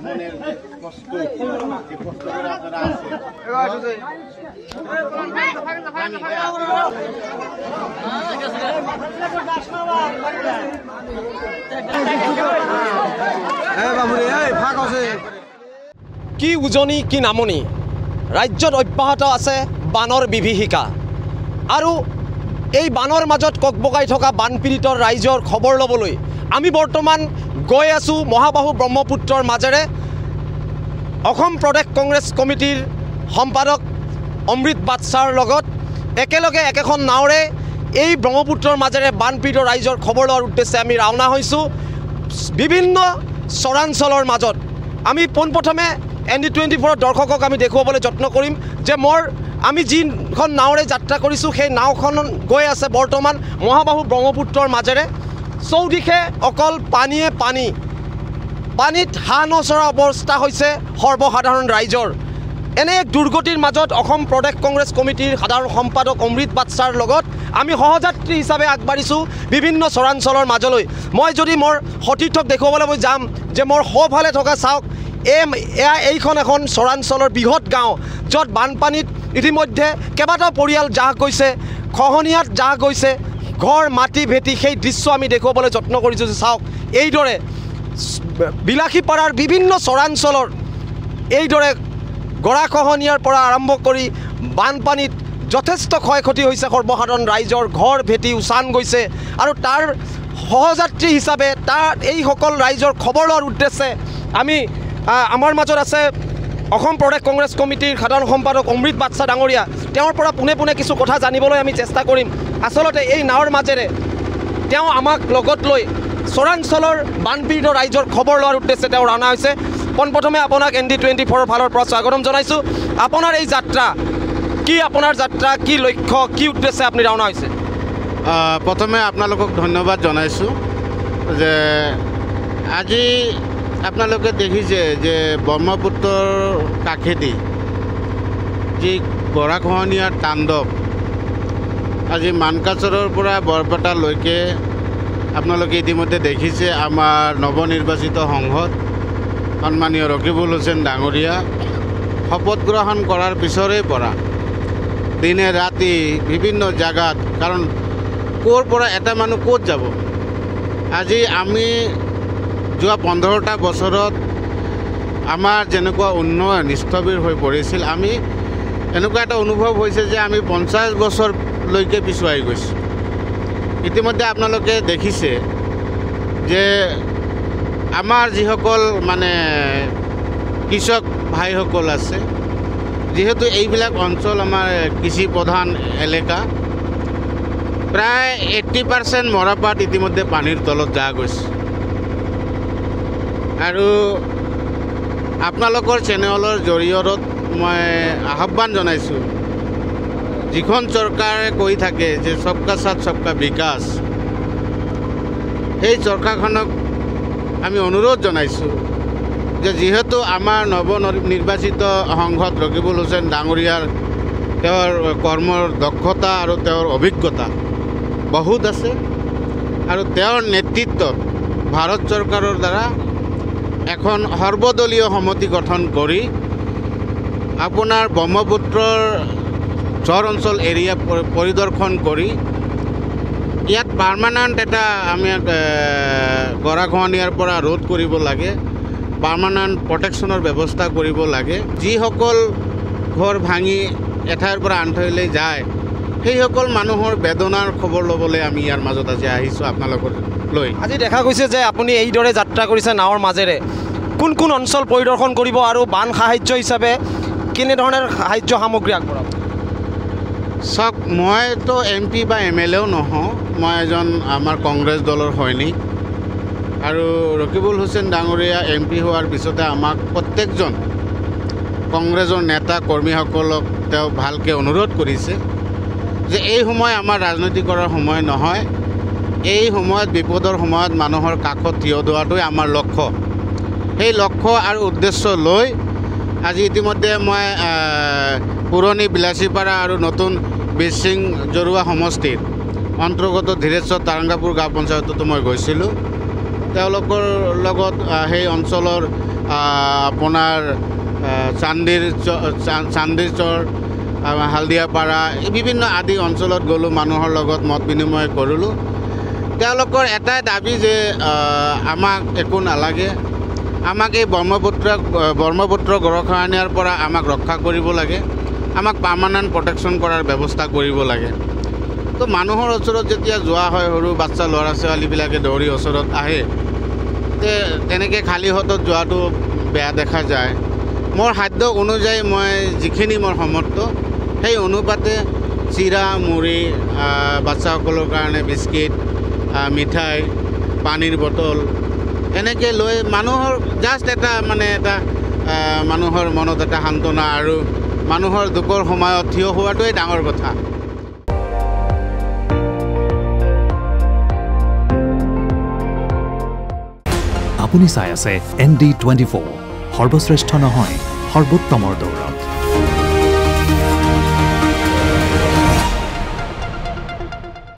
মনেৰ কষ্ট যে কষ্ট কৰে আপনাৰা আছেন কি উজনি কি নামনি ৰাজ্যত অব্যাহত আছে বানৰ বিভীষিকা আৰু এই বানৰ মাজত ককবকাই থকা বানপীড়িতৰ ৰাইজৰ খবৰ ল'বলৈ আমি বৰ্তমান গৈ আছোঁ মহাবাহু ব্ৰহ্মপুত্ৰৰ মাজেৰে অসম প্ৰদেশ কংগ্ৰেছ কমিটিৰ সম্পাদক অমৃত বাদছাৰ লগত একেলগে একেখন নাওৰে এই ব্ৰহ্মপুত্ৰৰ মাজেৰে বানপীড়িত ৰাইজৰ খবৰ লোৱাৰ উদ্দেশ্যে আমি ৰাওনা হৈছোঁ বিভিন্ন চৰাঞ্চলৰ মাজত আমি পোনপ্ৰথমে ND24 দৰ্শকক আমি দেখুৱাবলৈ যত্ন কৰিম যে আমি যিখন নাওৰে যাত্ৰা কৰিছোঁ সেই নাওখন গৈ আছে বৰ্তমান মহাবাহু ব্ৰহ্মপুত্ৰৰ মাজেৰে চৌদিশে অকল পানীয়ে পানীত হাঁহ নচৰা অৱস্থা হৈছে সৰ্বসাধাৰণ ৰাইজৰ এনে এক দুৰ্গতিৰ মাজত অসম প্ৰদেশ কংগ্ৰেছ কমিটিৰ সাধাৰণ সম্পাদক অমৃত বাদছাৰ লগত আমি সহযাত্ৰী হিচাপে আগবাঢ়িছোঁ বিভিন্ন চৰাঞ্চলৰ মাজলৈ মই যদি মোৰ সতীৰ্থক দেখুৱাবলৈ মই যাম যে মোৰ সোঁফালে থকা চাওক এইখন এখন চৰাঞ্চলৰ বৃহৎ গাঁও য'ত বানপানীত ইতিমধ্যে কেইবাটাও পৰিয়াল জাহ গৈছে খহনীয়াত জাহ গৈছে ঘৰ মাটি ভেটি সেই দৃশ্য আমি দেখুৱাবলৈ যত্ন কৰিছোঁ যে চাওক এইদৰে বিলাসীপাৰাৰ বিভিন্ন চৰাঞ্চলৰ এইদৰে গৰাখহনীয়াৰ পৰা আৰম্ভ কৰি বানপানীত যথেষ্ট ক্ষয় ক্ষতি হৈছে সৰ্বসাধাৰণ ৰাইজৰ ঘৰ ভেটি উচান গৈছে আৰু তাৰ সহযাত্ৰী হিচাপে এইসকল ৰাইজৰ খবৰ লোৱাৰ উদ্দেশ্যে আমি আমাৰ মাজত আছে অসম প্ৰদেশ কংগ্ৰেছ কমিটিৰ সাধাৰণ সম্পাদক অমৃত বাদছা ডাঙৰীয়া তেওঁৰ পৰা পোনে পোনে কিছু কথা জানিবলৈ আমি চেষ্টা কৰিম আচলতে এই নাৱৰ মাজেৰে তেওঁ আমাক লগত লৈ চৰাঞ্চলৰ বানপীড়িত ৰাইজৰ খবৰ লোৱাৰ উদ্দেশ্যে তেওঁ ৰাওনা হৈছে পোনপ্ৰথমে আপোনাক ND24 ফালৰ পৰা স্বাগতম জনাইছোঁ আপোনাৰ এই যাত্ৰা আপোনাৰ যাত্ৰা কি লক্ষ্য কি উদ্দেশ্যে আপুনি ৰাওনা হৈছে প্ৰথমে আপোনালোকক ধন্যবাদ জনাইছোঁ যে আজি আপোনালোকে দেখিছে যে ব্ৰহ্মপুত্ৰৰ কাষেদি যি গৰাখহনীয়াৰ তাণ্ডৱ আজি মানকাচৰৰ পৰা বৰপেটালৈকে আপোনালোকে ইতিমধ্যে দেখিছে আমাৰ নৱনিৰ্বাচিত সংসদ সন্মানীয় ৰকিবুল হুছেইন ডাঙৰীয়া শপত গ্ৰহণ কৰাৰ পিছৰে পৰা দিনে ৰাতি বিভিন্ন জাগাত কাৰণ ক'ৰ পৰা এটা মানুহ ক'ত যাব আজি আমি যোৱা 15টা বছৰত আমাৰ যেনেকুৱা উন্নয়ন স্থবিৰ হৈ পৰিছিল আমি এনেকুৱা এটা অনুভৱ হৈছে যে আমি 50 বছৰলৈকে পিছুৱাই গৈছোঁ ইতিমধ্যে আপোনালোকে দেখিছে যে আমাৰ যিসকল মানে কৃষক ভাইসকল আছে যেহেতু এইবিলাক অঞ্চল আমাৰ কৃষি প্ৰধান এলেকা প্ৰায় 80% মৰাপাট ইতিমধ্যে পানীৰ তলত যা গৈছে আৰু আপোনালোকৰ চেনেলৰ জৰিয়তে মই আহ্বান জনাইছোঁ যিখন চৰকাৰে কৈ থাকে যে সবকা সাথ সবকা বিকাশ সেই চৰকাৰখনক আমি অনুৰোধ জনাইছোঁ যে যেহেতু আমাৰ নৱনিৰ্বাচিত সংসদ ৰকিবুল হুছেইন ডাঙৰীয়াৰ তেওঁৰ কৰ্মৰ দক্ষতা আৰু তেওঁৰ অভিজ্ঞতা বহুত আছে আৰু তেওঁৰ নেতৃত্বত ভাৰত চৰকাৰৰ দ্বাৰা এখন সৰ্বদলীয় সমিতি গঠন কৰি আপোনাৰ ব্ৰহ্মপুত্ৰৰ চৰ অঞ্চল এৰিয়া পৰিদৰ্শন কৰি ইয়াত পাৰ্মানেণ্ট এটা আমি গৰাখহনীয়াৰ পৰা ৰোধ কৰিব লাগে পাৰ্মানেণ্ট প্ৰটেকশ্যনৰ ব্যৱস্থা কৰিব লাগে যিসকল ঘৰ ভাঙি এঠাইৰ পৰা আন ঠাইলৈ যায় সেইসকল মানুহৰ বেদনাৰ খবৰ ল'বলৈ আমি ইয়াৰ মাজত আজি আহিছোঁ আপোনালোকৰ লৈ আজি দেখা গৈছে যে আপুনি এইদৰে যাত্ৰা কৰিছে নাৱৰ মাজেৰে কোন কোন অঞ্চল পৰিদৰ্শন কৰিব আৰু বান সাহায্য হিচাপে কেনেধৰণৰ সাহায্য সামগ্ৰী আগবঢ়াব চাওক মইতো MP বা MLAও নহওঁ মই এজন আমাৰ কংগ্ৰেছ দলৰ সৈনিক আৰু ৰকিবুল হুছেইন ডাঙৰীয়া MP হোৱাৰ পিছতে আমাক প্ৰত্যেকজন কংগ্ৰেছৰ নেতা কৰ্মীসকলক তেওঁ ভালকৈ অনুৰোধ কৰিছে যে এই সময় আমাৰ ৰাজনীতি কৰাৰ সময় নহয় এই সময়ত বিপদৰ সময়ত মানুহৰ কাষত থিয় দিয়াটোৱে আমাৰ লক্ষ্য সেই লক্ষ্য আৰু উদ্দেশ্য লৈ আজি ইতিমধ্যে মই পুৰণি বিলাসীপাৰা আৰু নতুন বিৰসিং জৰুৱা সমষ্টিৰ অন্তৰ্গত ধীৰেশ্বৰ তাৰাংগাপুৰ গাঁও পঞ্চায়ততো মই গৈছিলোঁ তেওঁলোকৰ লগত সেই অঞ্চলৰ আপোনাৰ চান্দিৰ চৰ হালদিয়াপাৰা এই বিভিন্ন আদি অঞ্চলত গ'লোঁ, মানুহৰ লগত মত বিনিময় কৰিলোঁ। তেওঁলোকৰ এটাই দাবী যে আমাক একো নালাগে, আমাক এই ব্ৰহ্মপুত্ৰ গৰাখহনীয়াৰ পৰা আমাক ৰক্ষা কৰিব লাগে, আমাক পাৰ্মানেণ্ট প্ৰটেকশ্যন কৰাৰ ব্যৱস্থা কৰিব লাগে। তো মানুহৰ ওচৰত যেতিয়া যোৱা হয়, সৰু বাচ্চা ল'ৰা ছোৱালীবিলাকে দৌৰি ওচৰত আহে, তেনেকৈ খালী হাতত যোৱাটো বেয়া দেখা যায়। মোৰ সাধ্য অনুযায়ী মই যিখিনি মোৰ সমৰ্থ সেই অনুপাতে চিৰা মুড়ি বাচ্চাসকলৰ কাৰণে বিস্কিট মিঠাই পানীৰ বটল এনেকৈ লৈ মানুহৰ জাষ্ট এটা মানুহৰ মনত এটা সান্তনা আৰু মানুহৰ দুখৰ সময়ত থিয় হোৱাটোৱেই ডাঙৰ কথা। আপুনি চাই আছে ND24, সৰ্বশ্ৰেষ্ঠ নহয় সৰ্বোত্তমৰ দৌৰা।